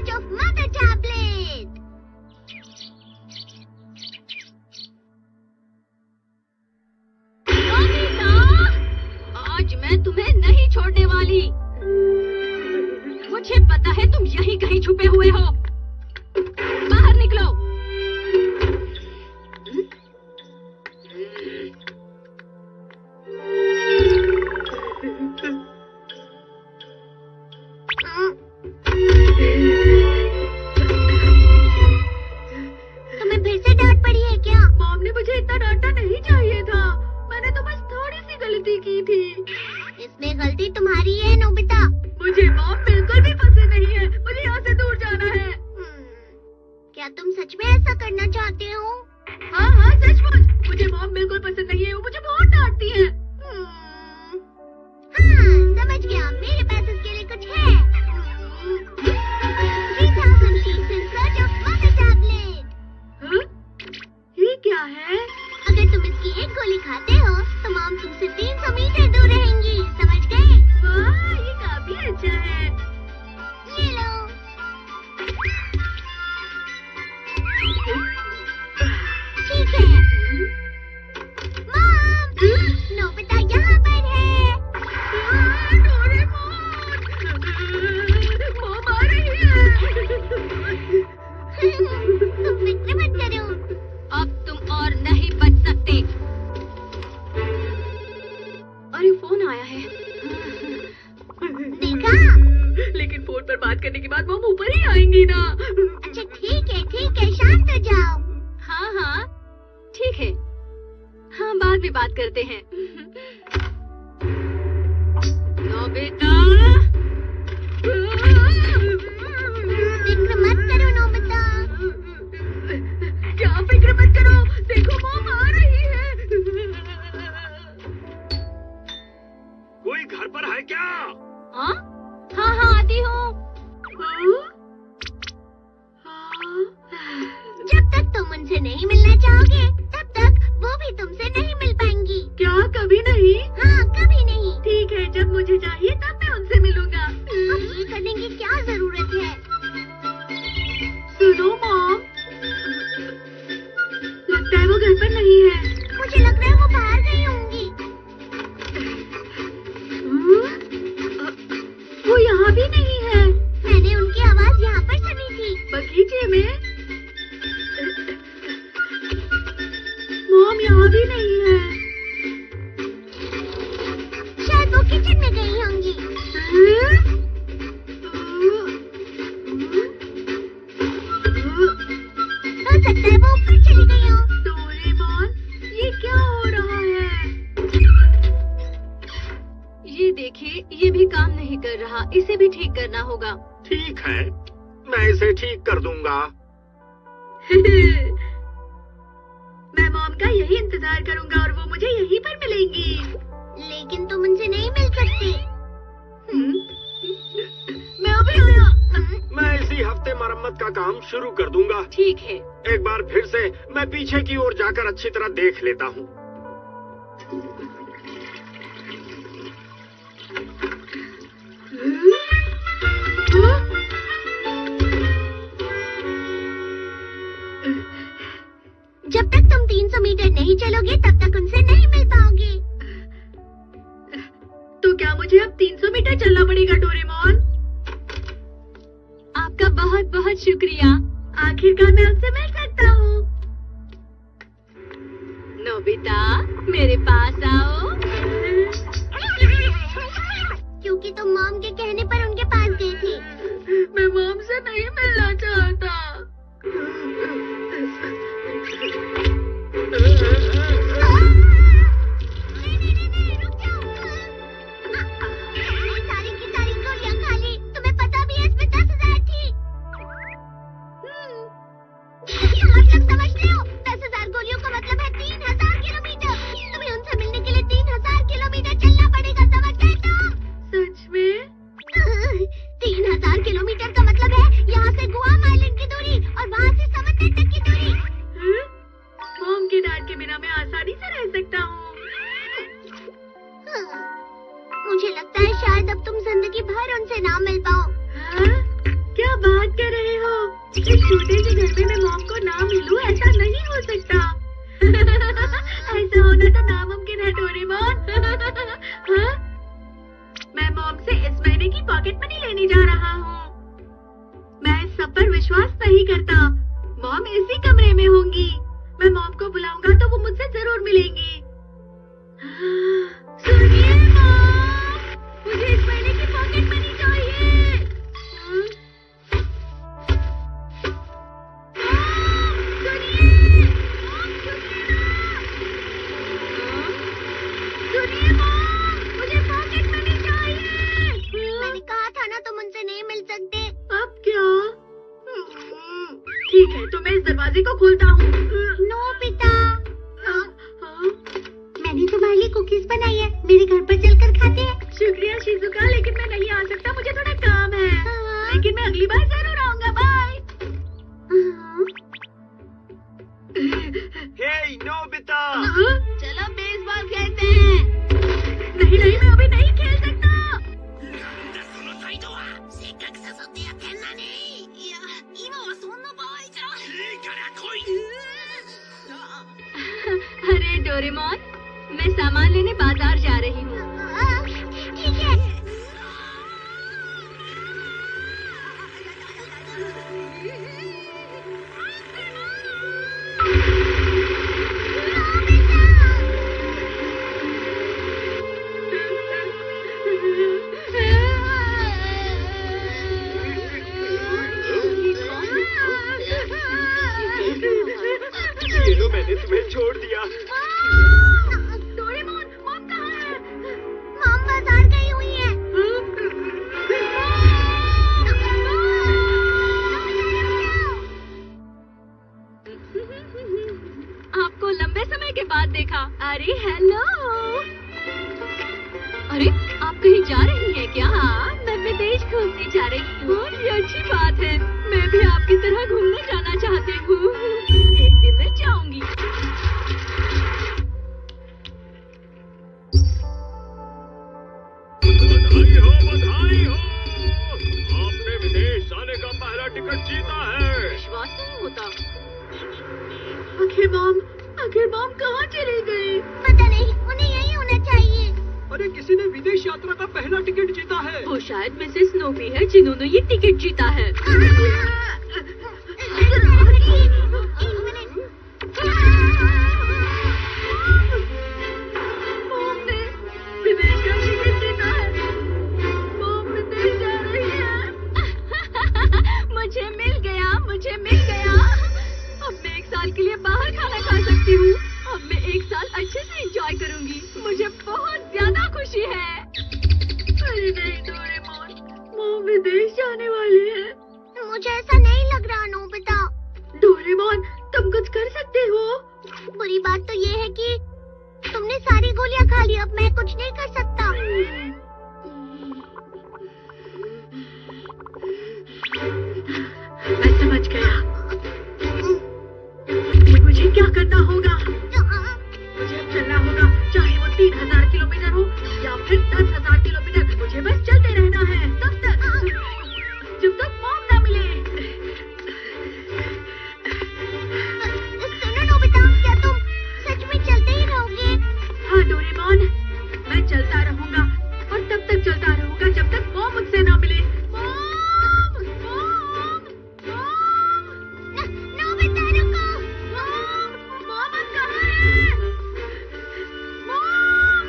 search of mother tablet. Nobita, आज मैं तुम्हें नहीं छोड़ने वाली। मुझे पता है तुम यहीं कहीं छुपे हुए हो। बाहर निकलो। तुम्हें फिर से डांट पड़ी है क्या? मॉम ने मुझे इतना डांटना नहीं चाहिए था। मैंने तो बस थोड़ी सी गलती की थी। इसमें गलती तुम्हारी है नोबिता। मुझे मॉम बिल्कुल भी पसंद नहीं है। मुझे यहाँ से दूर जाना है। क्या तुम सच में ऐसा करना चाहते हो? हाँ हाँ, सचमुच। मुझे मॉम बिल्कुल पसंद नहीं है। वो मुझे बहुत डांटती है। हाँ, समझ गया। मेरे पास इसके लिए कुछ है। 3000 pieces search of mother tablet. हाँ? ये क्या है? अगर तुम इसकी एक गोली खाते हो तो मॉम तुमसे 300 मीटर दूर रहेंगी। समझ गए? वाह, ये काफी अच्छा है। ले लो। ठीक है। मॉम, नोबिता यहाँ पर है। मॉम आ रही है। तुम फिक्र मत करो। अब तुम और नहीं बच सकते। अरे फोन आया है। देखा? लेकिन फोन पर बात करने के बाद मॉम ऊपर ही आएंगी ना। अच्छा ठीक है, शांत हो जाओ। हाँ हाँ, ठीक है। हाँ, बाद में बात करते हैं। नोबिता, फिक्र मत करो नोबिता। क्या फिक्र मत करो? देखो मॉम आ रही है। कोई घर पर है क्या? हाँ हाँ हाँ, आती हूँ। जब तक तुम उनसे नहीं मिलना चाहोगे तब तक वो भी तुमसे नहीं मिल पाएंगी। क्या कभी नहीं? हाँ, कभी नहीं। ठीक है, जब मुझे चाहिए तब मैं उनसे मिलूंगा। अब ये करने की क्या जरूरत है? सुनो मॉम, लगता है वो घर पर नहीं है। मुझे लग रहा है वो बाहर गई होंगी। वो यहाँ भी नहीं है। मैंने उनकी आवाज यहाँ पर सुनी थी। बगीचे में। मॉम यहाँ भी नहीं है। शायद वो किचन में गई होंगी। हो सकता है वो ऊपर चली गई हो। डोरेमोन, ये क्या हो रहा है? ये देखिए, ये भी काम नहीं कर रहा। इसे भी ठीक करना होगा। ठीक है, मैं इसे ठीक कर दूंगा। मैं मॉम का यही इंतजार करूंगा और वो मुझे यहीं पर मिलेंगी। लेकिन तुम उनसे नहीं मिल सकते। मैं अभी आया। मैं इसी हफ्ते मरम्मत का काम शुरू कर दूंगा। ठीक है। एक बार फिर से मैं पीछे की ओर जाकर अच्छी तरह देख लेता हूँ। जब तक तुम 300 मीटर नहीं चलोगे तब तक उनसे नहीं मिल पाओगे। तो क्या मुझे अब 300 मीटर चलना पड़ेगा डोरेमोन? आपका बहुत बहुत शुक्रिया। आखिरकार मैं आपसे मिल सकता हूँ। नोबिता, मेरे पास आओ। क्योंकि तुम मॉम के कहने पर उनके पास गए थे। मैं मॉम से नहीं मिलना चाहता। नहीं, रुक जाओ। सारी की सारी गोलियां खा ली। तुम्हें पता भी है इसमें 10,000 थी। मतलब समझ रहे हो? 10,000 गोलियों का मतलब है 3,000 किलोमीटर। तुम्हें उनसे मिलने के लिए 3,000 किलोमीटर चलना पड़ेगा। समझ गए तुम? सच में? 3,000 किलोमीटर का मतलब है यहाँ से गुआम आइलैंड की दूरी और वहाँ से समंदर तक की में होंगी। मैं मॉम को बुलाऊंगा तो वो मुझसे जरूर मिलेंगी। सुनिए मॉम, मुझे इस महीने की पॉकेट मनी चाहिए। सुनिए मॉम, मुझे पॉकेट मनी चाहिए। मैंने कहा था ना तुम उनसे नहीं मिल सकते। अब क्या? ठीक है, तो मैं इस दरवाजे को खोलता हूँ। नोबिता, मैंने तुम्हारे लिए कुकीज बनाई है, मेरे घर पर चलकर खाते हैं। शुक्रिया शिजुका, लेकिन मैं नहीं आ सकता, मुझे थोड़ा काम है। लेकिन मैं अगली बार जरूर आऊंगा। बाय। हे नोबिता, चलो बेसबॉल खेलते हैं। नहीं नहीं, मैं अभी नहीं खेल सकता। अरे डोरेमोन, मैं सामान लेने बाजार जा रही हूँ। ठीक है। ये लो, मैंने तुम्हें छोड़ दिया। डोरेमोन, मॉम कहाँ है? मॉम बाजार गई हुई है। आपको लंबे समय के बाद देखा। अरे हेलो। अरे आप कहीं जा रही हैं क्या? मैं विदेश घूमने जा रही हूँ। ये अच्छी बात है। मैं भी आपकी तरह घूमने जाना चाहती हूँ। एक दिन मैं जाऊंगी। बधाई हो। आपने विदेश जाने का पहला टिकट जीता है। विश्वास नहीं होता। आखिर मॉम कहाँ चली गई? पता नहीं, उन्हें यही होना चाहिए। अरे किसी ने विदेश यात्रा का पहला टिकट जीता है। वो शायद मिसेस स्नोपी है जिन्होंने ये टिकट जीता है। मॉम ने विदेश का टिकट जीता है। मॉम विदेश जा रही है। मुझे मिल गया। अब मैं 1 साल के लिए बाहर खाना खा सकती हूँ। अब मैं 1 साल अच्छे से एंजॉय करूँगी। मुझे बहुत ज्यादा खुशी है। अरे नहीं डोरेमोन, मॉम विदेश जाने वाली है। मुझे ऐसा नहीं लग रहा नोबिता। डोरेमोन, तुम कुछ कर सकते हो। बुरी बात तो ये है कि तुमने सारी गोलियां खा ली। अब मैं कुछ नहीं कर सकता। मैं समझ गया। मुझे क्या करना होगा? मुझे अब चलना होगा, चाहे वो 3000 किलोमीटर हो या फिर 10,000 किलोमीटर। मुझे बस चलते रहना है तब तक जब तक मॉम ना मिले। सुनो नोबिता, क्या तुम सच में चलते ही रहोगे? हाँ डोरेमोन, मैं चलता रहूंगा और तब तक चलता रहूंगा जब तक मॉम मुझसे ना मिले। नोबिता रुको। मॉम अब कहाँ है? मॉम!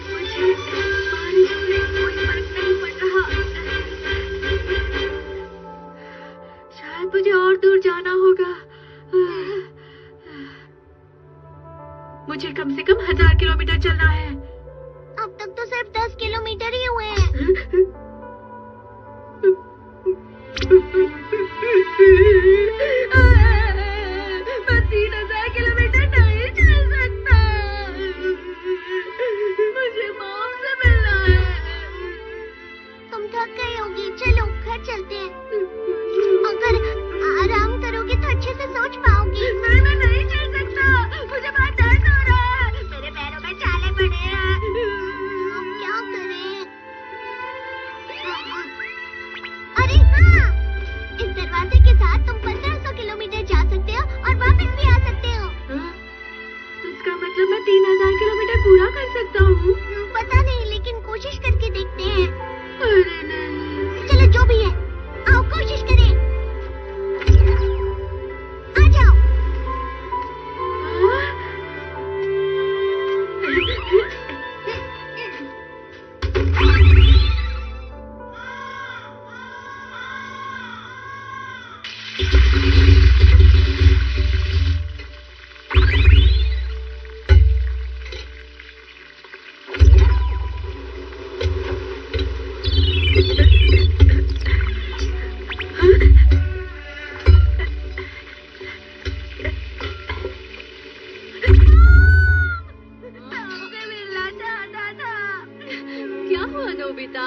मुझे बारिश से कोई फर्क नहीं पड़ रहा। शायद मुझे और दूर जाना होगा। मुझे कम से कम 1000 किलोमीटर चलना है। अब तक तो सिर्फ 10 किलोमीटर ही हुए हैं। मैं 3000 किलोमीटर नहीं चल सकता। मुझे मॉम से मिलना है। तुम थक गई होगी, चलो घर चलते हैं। अगर आराम करोगी तो अच्छे से सोच पाओगी। मैं नहीं चल सकता, मुझे बहुत दर्द हो रहा है। मेरे पैरों में छाले पड़े हैं। क्या हुआ नोबिता?